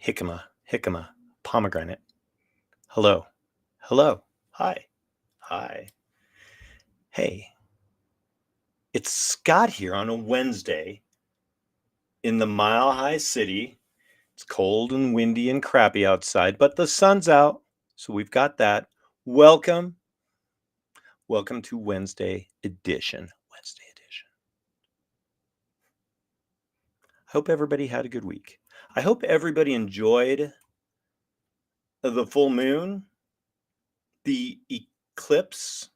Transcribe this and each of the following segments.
jicama, pomegranate. Hello. Hello. Hi. Hi. Hey, it's Scott here on a Wednesday in the Mile High City. It's cold and windy and crappy outside, but the sun's out, so we've got that. Welcome. Welcome to Wednesday edition. I hope everybody had a good week. I hope everybody enjoyed the full moon, the eclipse,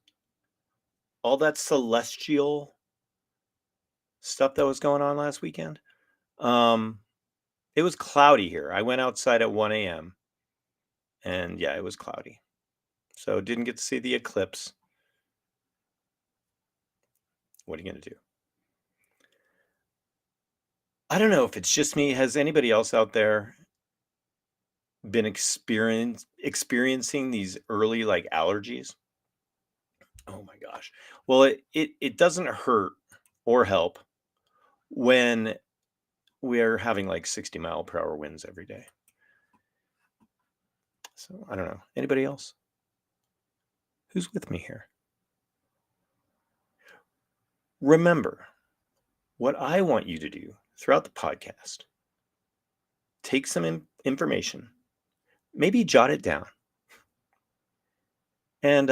all that celestial stuff that was going on last weekend. It was cloudy here. I went outside at 1 a.m. and yeah, it was cloudy. So didn't get to see the eclipse. What are you going to do? I don't know if it's just me. Has anybody else out there been experiencing these early like allergies? Oh my gosh. Well, it doesn't hurt or help when we're having like 60-mile-per-hour winds every day. So I don't know. Anybody else? Who's with me here? Remember, what I want you to do throughout the podcast, take some information, maybe jot it down, and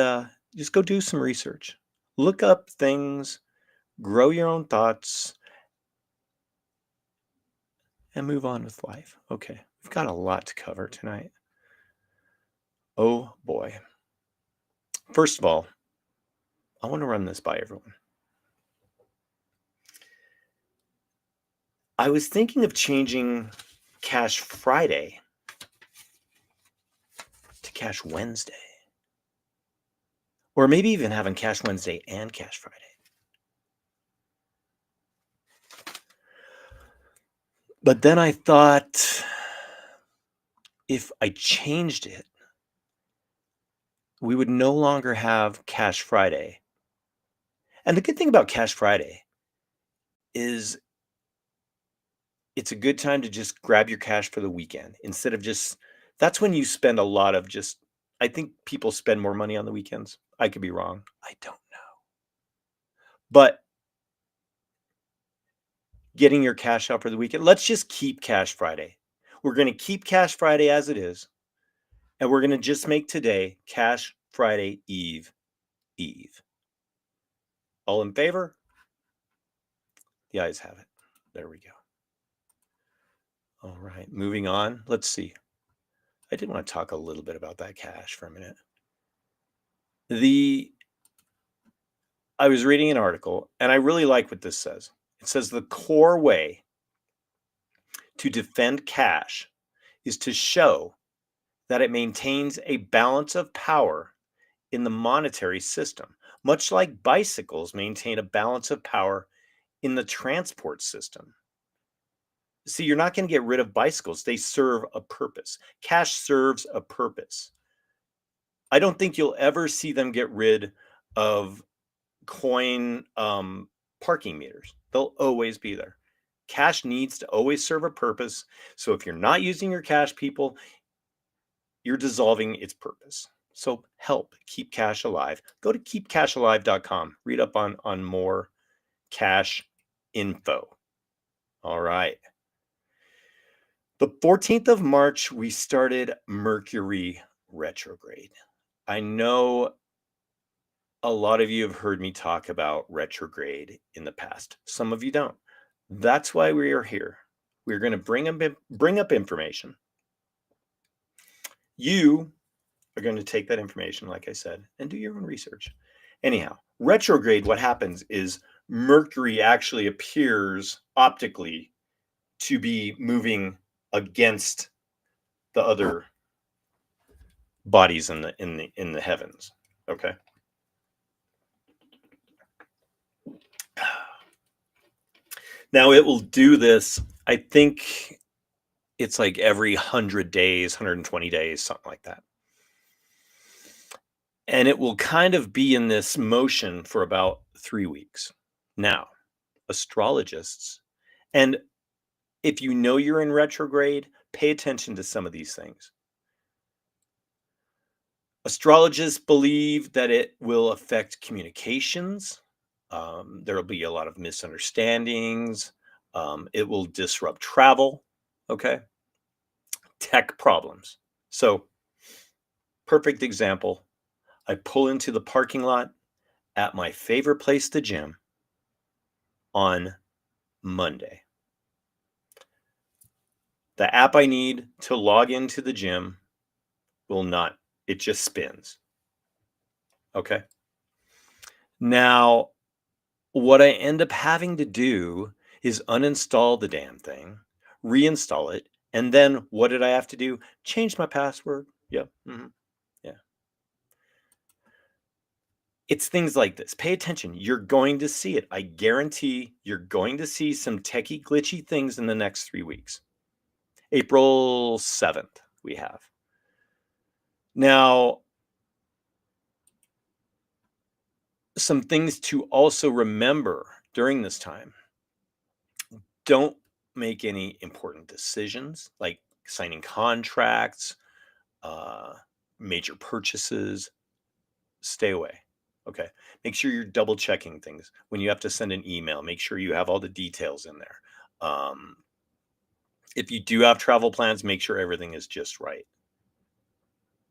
just go do some research. Look up things, grow your own thoughts, and move on with life. Okay, we've got a lot to cover tonight. Oh boy. First of all, I want to run this by everyone. I was thinking of changing Cash Friday to Cash Wednesday. Or maybe even having Cash Wednesday and Cash Friday. But then I thought, if I changed it, we would no longer have Cash Friday. And the good thing about Cash Friday is it's a good time to just grab your cash for the weekend instead of that's when you spend a lot of I think people spend more money on the weekends. I could be wrong. I don't know. But getting your cash out for the weekend, let's just keep Cash Friday. We're going to keep Cash Friday as it is. And we're going to just make today Cash Friday Eve. All in favor? The ayes have it. There we go. All right, moving on. Let's see. I did want to talk a little bit about that cash for a minute. I was reading an article, and I really like what this says. It says the core way to defend cash is to show that it maintains a balance of power in the monetary system, much like bicycles maintain a balance of power in the transport system. See, you're not going to get rid of bicycles. They serve a purpose. Cash serves a purpose. I don't think you'll ever see them get rid of coin parking meters. They'll always be there. Cash needs to always serve a purpose. So if you're not using your cash, people, you're dissolving its purpose. So help keep cash alive. Go to keepcashalive.com. Read up on more cash info. All right. The 14th of March, we started Mercury retrograde. I know a lot of you have heard me talk about retrograde in the past. Some of you don't. That's why we are here. We're going to bring up information. You are going to take that information, like I said, and do your own research. Anyhow, retrograde, what happens is Mercury actually appears optically to be moving against the other bodies in the heavens. Okay. Now it will do this. I think it's like every 100 days, 120 days, something like that. And it will kind of be in this motion for about 3 weeks. Now, astrologists, and if you know you're in retrograde, pay attention to some of these things. Astrologists believe that it will affect communications. There will be a lot of misunderstandings. It will disrupt travel. Okay. Tech problems. So, perfect example. I pull into the parking lot at my favorite place, the gym, on Monday. The app I need to log into the gym will not, it just spins. Okay. Now, what I end up having to do is uninstall the damn thing, reinstall it, and then what did I have to do? Change my password. Yep. Yeah. It's things like this. Pay attention. You're going to see it. I guarantee you're going to see some techie, glitchy things in the next 3 weeks. April 7th, we have. Now, some things to also remember during this time. Don't make any important decisions like signing contracts, major purchases. Stay away. Okay. Make sure you're double checking things. When you have to send an email, make sure you have all the details in there. If you do have travel plans, make sure everything is just right.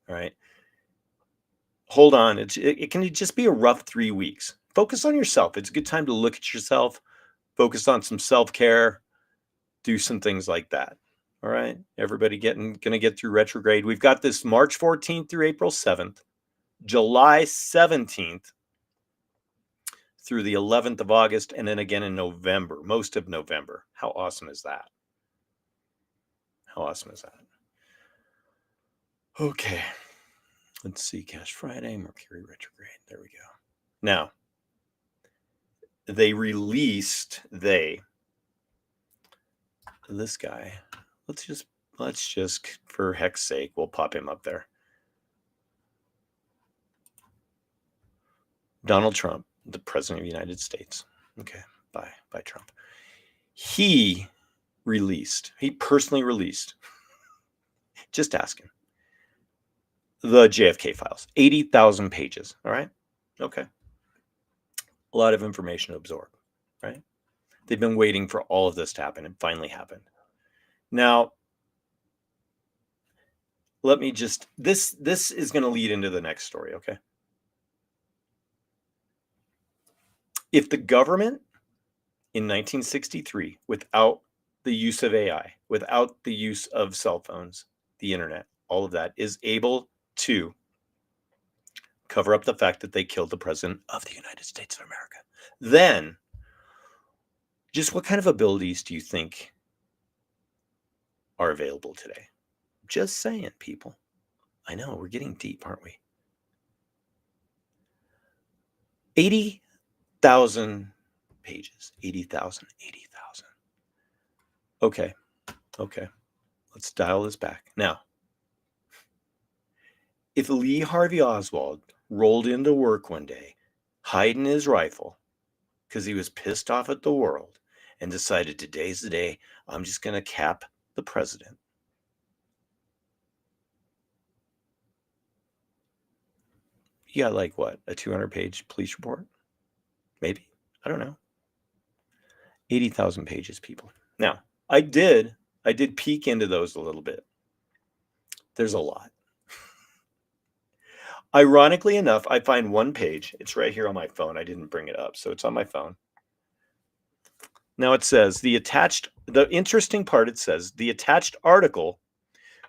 All right. Hold on. It can just be a rough 3 weeks. Focus on yourself. It's a good time to look at yourself, focus on some self-care, do some things like that. All right. Everybody gonna get through retrograde. We've got this March 14th through April 7th, July 17th through the 11th of August, and then again in November, most of November. How awesome is that? How awesome is that? Okay. Let's see. Cash Friday, Mercury retrograde. There we go. Now, this guy, let's just for heck's sake, we'll pop him up there. Donald Trump, the president of the United States. Okay, bye Trump. He personally released, just ask him, the JFK files, 80,000 pages. All right. Okay. A lot of information to absorb, right? They've been waiting for all of this to happen. It finally happened. Now, let me just, this is going to lead into the next story. Okay. If the government in 1963, without the use of AI, without the use of cell phones, the internet, all of that, is able to cover up the fact that they killed the president of the United States of America, then just what kind of abilities do you think are available today? Just saying, people. I know, we're getting deep, aren't we? 80,000 pages. 80,000. Okay. Let's dial this back. Now, if Lee Harvey Oswald rolled into work one day, hiding his rifle, because he was pissed off at the world, and decided today's the day, I'm just going to cap the president. You got like what? A 200-page police report? Maybe. I don't know. 80,000 pages, people. Now, I did peek into those a little bit. There's a lot. Ironically enough, I find one page. It's right here on my phone. I didn't bring it up, so it's on my phone. Now it says the interesting part, it says the attached article,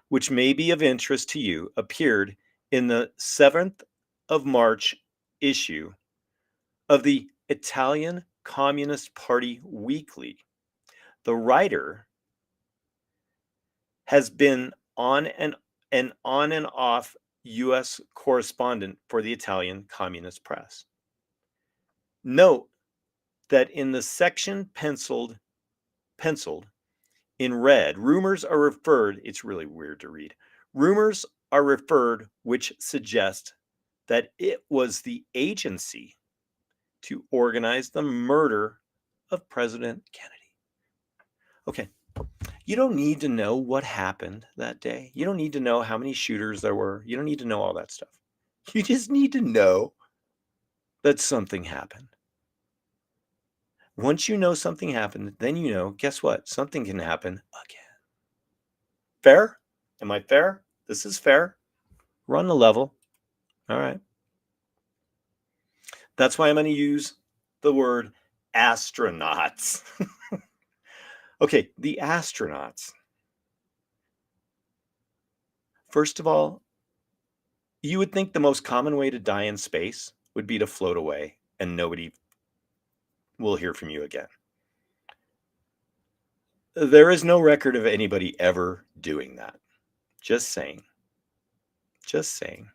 which may be of interest to you, appeared in the 7th of March issue of the Italian Communist Party Weekly. The writer has been on and off U.S. correspondent for the Italian Communist Press. Note that in the section penciled in red, rumors are referred, it's really weird to read. Rumors are referred which suggest that it was the agency to organize the murder of President Kennedy. Okay. You don't need to know what happened that day. You don't need to know how many shooters there were. You don't need to know all that stuff. You just need to know that something happened. Once you know something happened, then you know, guess what? Something can happen again. Fair? Am I fair? This is fair. Run the level. All right. That's why I'm going to use the word astronauts. Okay, the astronauts. First of all, you would think the most common way to die in space would be to float away and nobody will hear from you again. There is no record of anybody ever doing that. Just saying. Just saying.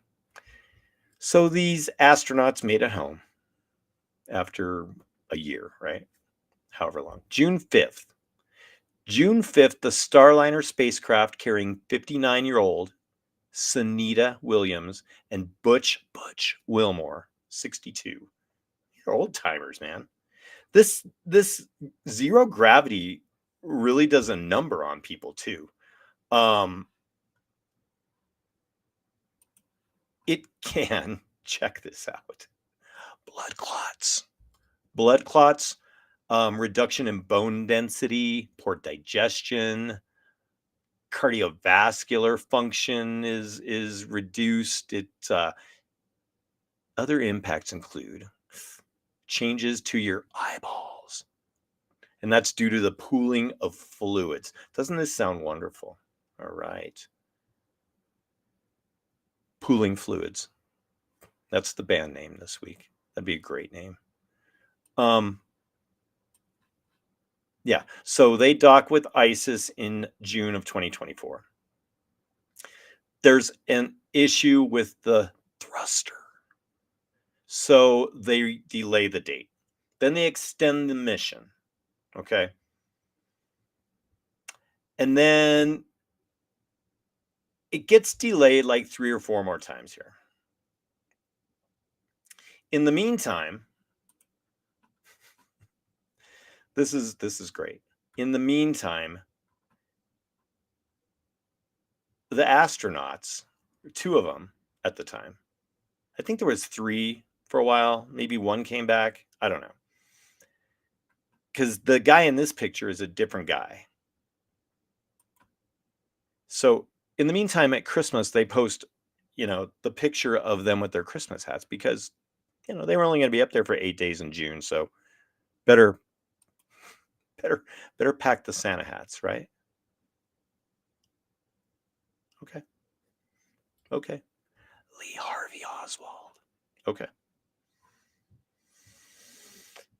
So these astronauts made it home after a year, right? However long. June 5th. June 5th, the Starliner spacecraft carrying 59-year-old Sunita Williams and Butch Wilmore, 62. You're old timers, man. This zero gravity really does a number on people too. It can, check this out, blood clots, reduction in bone density, poor digestion, cardiovascular function is reduced. Other impacts include changes to your eyeballs, and that's due to the pooling of fluids. Doesn't this sound wonderful? All right. Pooling fluids. That's the band name this week. That'd be a great name. Yeah. So they dock with ISIS in June of 2024. There's an issue with the thruster. So they delay the date. Then they extend the mission. Okay. And then it gets delayed like 3 or 4 more times here. In the meantime, this is great. In the meantime, the astronauts, 2 of them at the time, I think there was 3 for a while, maybe 1 came back, I don't know. Because the guy in this picture is a different guy. So in the meantime, at Christmas, they post, the picture of them with their Christmas hats because, they were only going to be up there for 8 days in June. So better pack the Santa hats, right? Okay. Lee Harvey Oswald. Okay.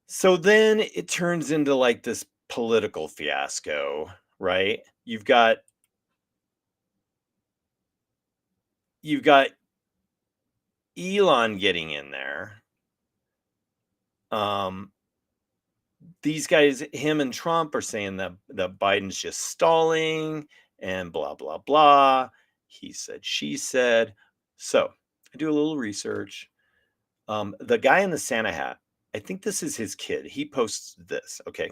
So then it turns into like this political fiasco, right? You've got Elon getting in there. These guys, him and Trump, are saying that Biden's just stalling and blah, blah, blah. He said, she said. So I do a little research. The guy in the Santa hat, I think this is his kid. He posts this. Okay.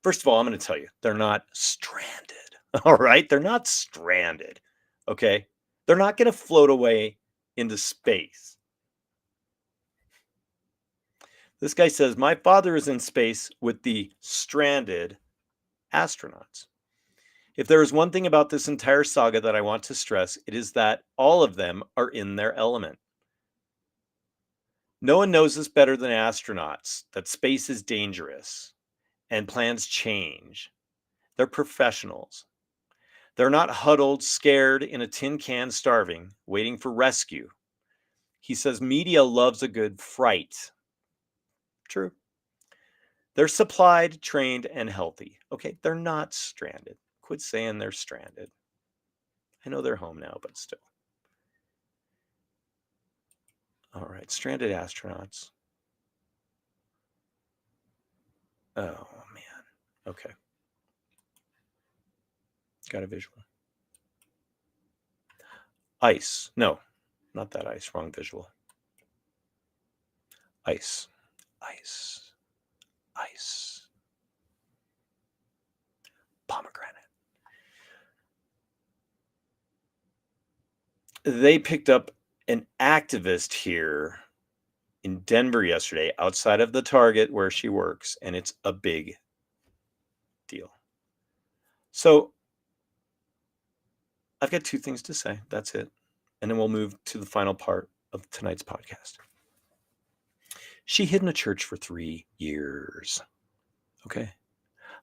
First of all, I'm going to tell you, they're not stranded. All right. They're not stranded. Okay. They're not going to float away into space. This guy says, my father is in space with the stranded astronauts. If there is one thing about this entire saga that I want to stress, it is that all of them are in their element. No one knows this better than astronauts, that space is dangerous and plans change. They're professionals. They're not huddled, scared, in a tin can, starving, waiting for rescue. He says media loves a good fright. True. They're supplied, trained, and healthy. Okay, they're not stranded. Quit saying they're stranded. I know they're home now, but still. All right, stranded astronauts. Oh, man. Okay. Got a visual. Ice. No, not that ice. Wrong visual. Ice. Ice. Ice. pomegranate. They picked up an activist here in Denver yesterday outside of the Target where she works, and it's a big deal. So I've got two things to say. That's it. And then we'll move to the final part of tonight's podcast. She hid in a church for 3 years. Okay.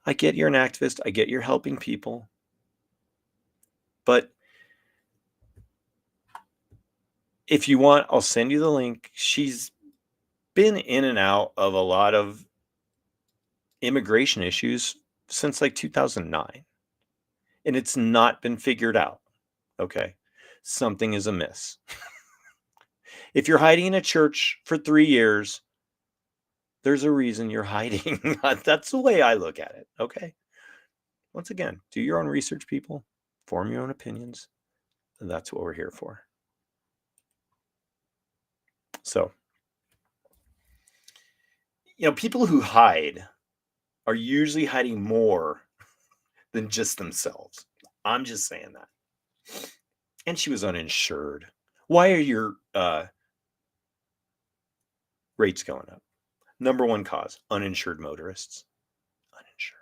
I get you're an activist. I get you're helping people. But if you want, I'll send you the link. She's been in and out of a lot of immigration issues since like 2009. And it's not been figured out. Okay. Something is amiss. If you're hiding in a church for 3 years, there's a reason you're hiding. That's the way I look at it. Okay. Once again, do your own research, people. Form your own opinions. And that's what we're here for. So, people who hide are usually hiding more than just themselves. I'm just saying that. And she was uninsured. Why are your rates going up? Number one cause, uninsured motorists. Uninsured.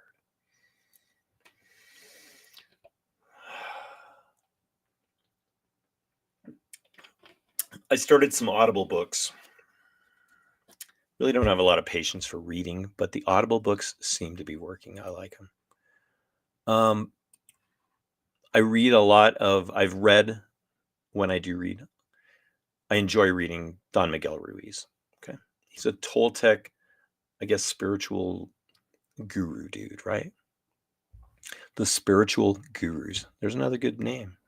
I started some Audible books. Really don't have a lot of patience for reading, but the Audible books seem to be working. I like them. I read a lot of, I've read, when I do read, I enjoy reading Don Miguel Ruiz. Okay. He's a Toltec, I guess, spiritual guru dude, right? The spiritual gurus. There's another good name.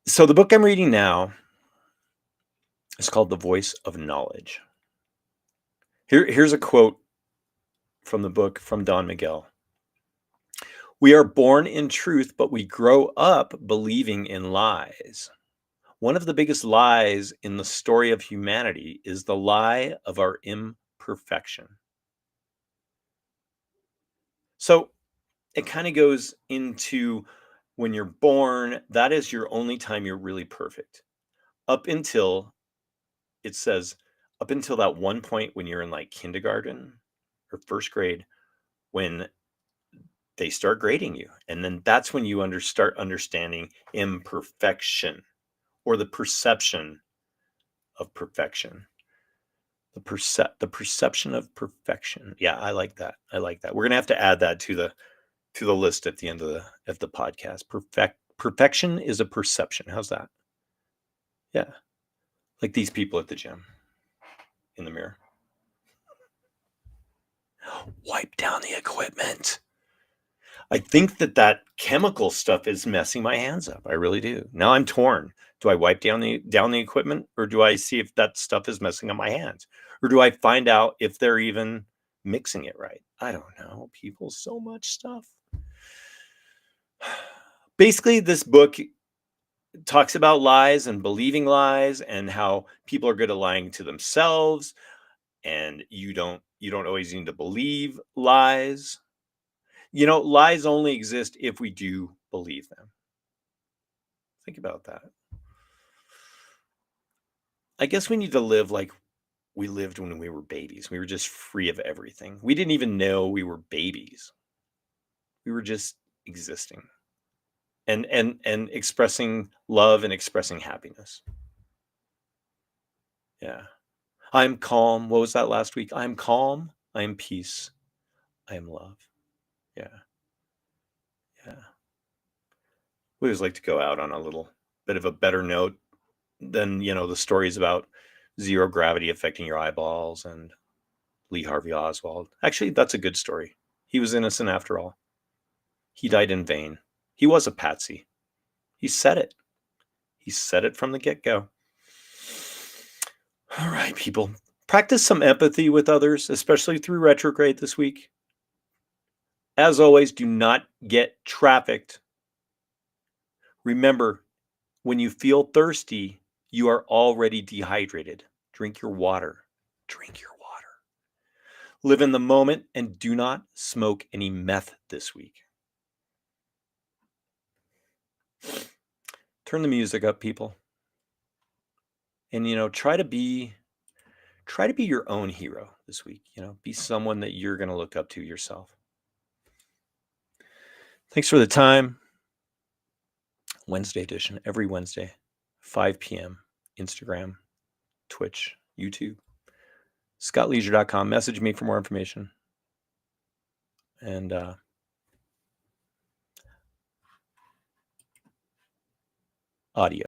So the book I'm reading now is called The Voice of Knowledge. Here's a quote from the book from Don Miguel. We are born in truth, but we grow up believing in lies. One of the biggest lies in the story of humanity is the lie of our imperfection. So it kind of goes into when you're born, that is your only time you're really perfect. Up until, it says, up until that one point when you're in like kindergarten or first grade, when they start grading you. And then that's when you start understanding imperfection, or the perception of perfection. The perception of perfection. Yeah, I like that. We're gonna have to add that to the list at the end of the podcast. Perfection is a perception. How's that? Yeah. Like these people at the gym in the mirror. Wipe down the equipment. I think that chemical stuff is messing my hands up. I really do. Now I'm torn. Do I wipe down the equipment, or do I see if that stuff is messing up my hands? Or do I find out if they're even mixing it right? I don't know. People, so much stuff. Basically, this book talks about lies and believing lies and how people are good at lying to themselves, and you don't always need to believe lies. Lies only exist if we do believe them. Think about that. I guess we need to live like we lived when we were babies. We were just free of everything. We didn't even know we were babies. We were just existing and expressing love and expressing happiness. Yeah. I'm calm. What was that last week? I'm calm. I am peace. I am love. Yeah. We always like to go out on a little bit of a better note than, the stories about zero gravity affecting your eyeballs and Lee Harvey Oswald. Actually, that's a good story. He was innocent after all. He died in vain. He was a patsy. He said it. He said it from the get-go. All right, people. Practice some empathy with others, especially through retrograde this week. As always, do not get trafficked. Remember, when you feel thirsty, you are already dehydrated. Drink your water. Live in the moment and do not smoke any meth this week. Turn the music up, people. And, try to be your own hero this week. Be someone that you're going to look up to yourself. Thanks for the time. Wednesday edition, every Wednesday, 5 p.m. Instagram, Twitch, YouTube. ScottLeisure.com. Message me for more information. And audio.